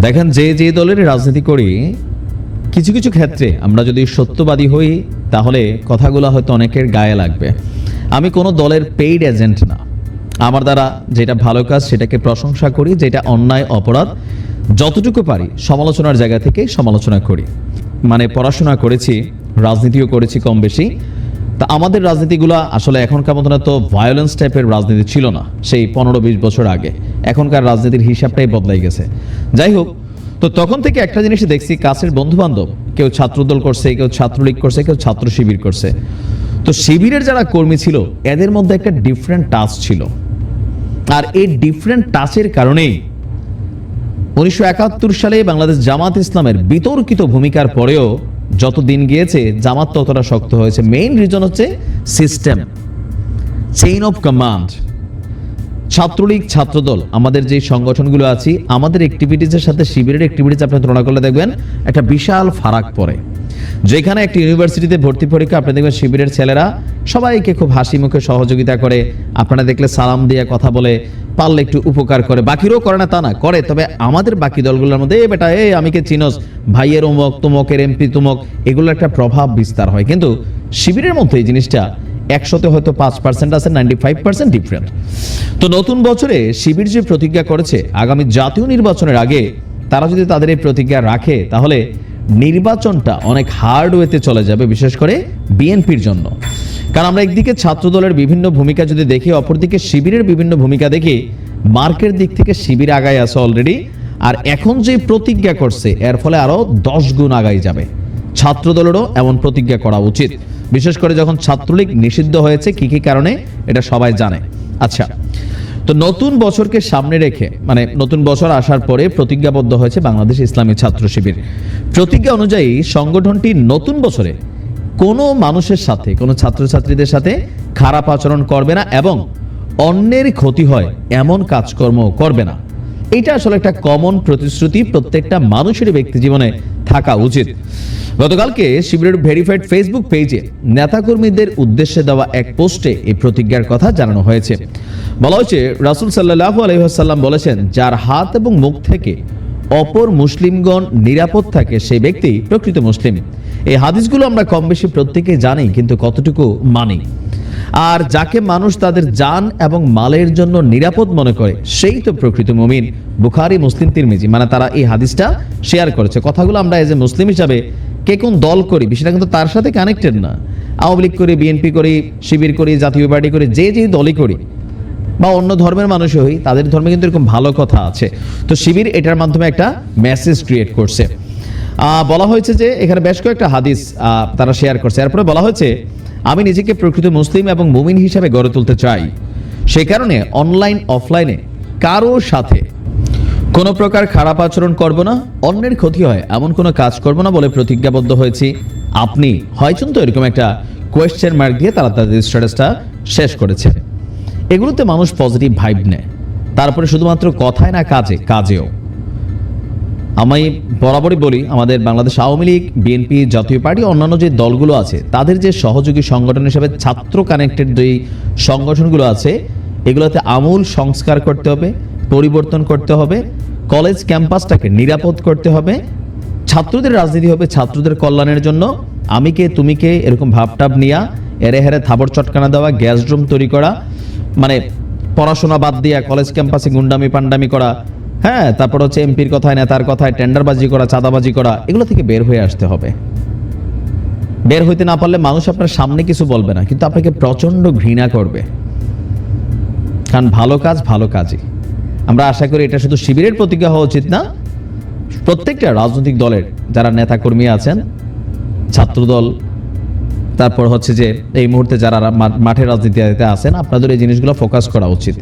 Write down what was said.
দেখেন, যে যে দলের রাজনীতি করি, কিছু কিছু ক্ষেত্রে আমরা যদি সত্যবাদী হই তাহলে কথাগুলো হয়তো অনেকের গায়ে লাগবে। আমি কোনো দলের পেইড এজেন্ট না। আমার দ্বারা যেটা ভালো কাজ সেটাকে প্রশংসা করি, যেটা অন্যায় অপরাধ যতটুকু পারি সমালোচনার জায়গা থেকে সমালোচনা করি। মানে পড়াশোনা করেছি, রাজনীতিও করেছি কম বেশি। তা আমাদের রাজনীতিগুলো আসলে এখনকার মতো না তো ভায়োলেন্স টাইপের রাজনীতি ছিল না সেই 15-20 বছর আগে। এখনকার রাজনীতির হিসাবটাই বদলাই গেছে। যাই হোক, তো তখন থেকে একটা জিনিসই দেখছি, কাছের বন্ধু বান্ধব কেউ ছাত্রদল করছে, কেউ ছাত্রলীগ করছে, কেউ ছাত্র শিবির করছে। তো শিবিরের যারা কর্মী ছিল এদের মধ্যে একটা ডিফারেন্ট টাচ ছিল। আর এই ডিফারেন্ট টাচের কারণেই 1971 সালে বাংলাদেশ জামাত ইসলামের বিতর্কিত ভূমিকার পরেও যত দিন গিয়েছে জামাত ততটা শক্ত হয়েছে। মেইন রিজন হচ্ছে system, chain of command. Chhatra League, Chhatra Dal, আমাদের যে সংগঠনগুলো আছে, আমাদের অ্যাক্টিভিটিজের সাথে শিবিরের অ্যাক্টিভিটিজ আপনি তুলনা করলে দেখবেন একটা বিশাল ফারাক পড়ে। যেখানে একটা ইউনিভার্সিটিতে ভর্তি পরীক্ষা, আপনি দেখবেন শিবিরের ছেলেরা সবাইকে খুব হাসি মুখে সহযোগিতা করে, আপনারা দেখলে সালাম দিয়ে কথা বলে, পারলে একটু উপকার করে। বাকিরও করে না তা না, করে। তবে আমাদের বাকি দলগুলোর মধ্যে এ বেটা এই আমি কে চিনস, ভাইয়ের অমুক, তুমকের এমপি তুমক, এগুলো একটা প্রভাব বিস্তার হয়। কিন্তু শিবিরের মধ্যে এই জিনিসটা 100-তে হয়তো 5% আছে, 95% ডিফারেন্ট। তো নতুন বছরে শিবির যে প্রতিজ্ঞা করেছে আগামী জাতীয় নির্বাচনের আগে তারা যদি তাদের এই প্রতিজ্ঞা রাখে তাহলে নির্বাচনটা অনেক হার্ড ওয়েতে চলে যাবে, বিশেষ করে বিএনপির জন্য। কারণ আমরা একদিকে ছাত্র দলের বিভিন্ন ভূমিকা যদি দেখি, অপরদিকে শিবিরের বিভিন্ন ভূমিকা দেখি, মার্কের দিক থেকে শিবির আগায় আছে অলরেডি। আর এখন যে প্রতিজ্ঞা করছে এর ফলে আরো 10 গুণ আগাই যাবে। ছাত্র দলেরও এমন প্রতিজ্ঞা করা উচিত, বিশেষ করে যখন ছাত্রলীগ নিষিদ্ধ হয়েছে কি কি কারণে এটা সবাই জানে। আচ্ছা, তো নতুন বছরকে সামনে রেখে, মানে নতুন বছর আসার পরে প্রতিজ্ঞাবদ্ধ হয়েছে বাংলাদেশ ইসলামী ছাত্র শিবির। প্রতিজ্ঞা অনুযায়ী সংগঠনটি নতুন বছরে কোনো মানুষের সাথে, কোনো ছাত্রছাত্রীদের সাথে খারাপ আচরণ করবে না এবং অন্যের ক্ষতি হয় এমন কাজকর্ম করবে না। এটা আসলে একটা কমন প্রতিশ্রুতি প্রত্যেকটা মানুষের ব্যক্তি জীবনে থাকা উচিত। গতকালকে শিবিরের ভেরিফাইড ফেসবুক পেজে নেতাকর্মীদের উদ্দেশ্যে দেওয়া এক পোস্টে এই প্রতিজ্ঞার কথা জানানো হয়েছে। বলা হয়েছে, রাসূল সাল্লাল্লাহু আলাইহি ওয়াসাল্লাম বলেছেন, যার হাত এবং মুখ থেকে অপর মুসলিমগণ নিরাপদ থাকে সেই ব্যক্তি প্রকৃত মুসলিম। এই হাদিসগুলো আমরা কম বেশি প্রত্যেকেই জানি, কিন্তু কতটুকু মানি। আর যাকে মানুষ তাদের জান এবং মালের জন্য নিরাপদ মনে করে সেই তো প্রকৃত মুমিন। বুখারী, মুসলিম, তিরমিজি, মানে তারা এই হাদিসটা শেয়ার করেছে। কথাগুলো আমরা এজ এ মুসলিম হিসাবে কে কোন দল করি বিষয়টা কিন্তু তার সাথে কানেক্টেড না। আওয়ামী লীগ করি, বিএনপি করি, শিবির করি, জাতীয় পার্টি করি, যে যে দলই করি বা অন্য ধর্মের মানুষ হই, তাদের ধর্মে কিন্তু এরকম ভালো কথা আছে। তো শিবির এটার মাধ্যমে একটা মেসেজ ক্রিয়েট করছে। বলা হয়েছে যে এখানে বেশ কয়েকটা হাদিস তারা শেয়ার করছে। এরপরে বলা হয়েছে, আমি নিজেকে প্রকৃত মুসলিম এবং মুমিন হিসাবে গড়ে তুলতে চাই। সেই কারণে অনলাইন অফলাইনে কারোর সাথে কোনো প্রকার খারাপ আচরণ করব না, অন্যের ক্ষতি হয় এমন কোনো কাজ করব না বলে প্রতিজ্ঞাবদ্ধ হয়েছি। আপনি হয়তো তো এরকম একটা কোয়েশ্চেন মার্ক দিয়ে তারা তাদের স্ট্যাটাসটা শেষ করেছে। এগুলোতে মানুষ পজিটিভ ভাইব নেয়। তারপরে শুধুমাত্র কথায় না, কাজেও। আমি বরাবরই বলি, আমাদের বাংলাদেশ আওয়ামী লীগ, বিএনপি, জাতীয় পার্টি, অন্যান্য যে দলগুলো আছে তাদের যে সহযোগী সংগঠন হিসেবে ছাত্র কানেক্টেড যে সংগঠনগুলো আছে এগুলোতে আমূল সংস্কার করতে হবে, পরিবর্তন করতে হবে। কলেজ ক্যাম্পাসটাকে নিরাপদ করতে হবে। ছাত্রদের রাজনীতি হবে ছাত্রদের কল্যাণের জন্য। আমি কে তুমি কে এরকম ভাবটাব নিয়া এরে হেরে থাবর চটকানা দেওয়া, গ্যাস ড্রুম তৈরি করা, মানে পড়াশোনা বাদ দিয়া কলেজ ক্যাম্পাসে গুন্ডামি পান্ডামি করা, হ্যাঁ, তারপর হচ্ছে এমপির কথায়, নেতার কথায় টেন্ডারবাজি করা, চাঁদাবাজি করা, এগুলো থেকে বের হয়ে আসতে হবে। বের হইতে না পারলে মানুষ আপনার সামনে কিছু বলবে না, কিন্তু আপনাকে প্রচন্ড ঘৃণা করবে। কারণ ভালো কাজ ভালো কাজই। আমরা আশা করি এটা শুধু শিবিরের প্রতিজ্ঞা হওয়া উচিত না, প্রত্যেকটা রাজনৈতিক দলের যারা নেতা কর্মী আছেন, ছাত্রদল, তারপর হচ্ছে যে এই মুহূর্তে যারা মাঠে রাজনীতিতে আছেন, আপনাদের এই জিনিসগুলো ফোকাস করা উচিত।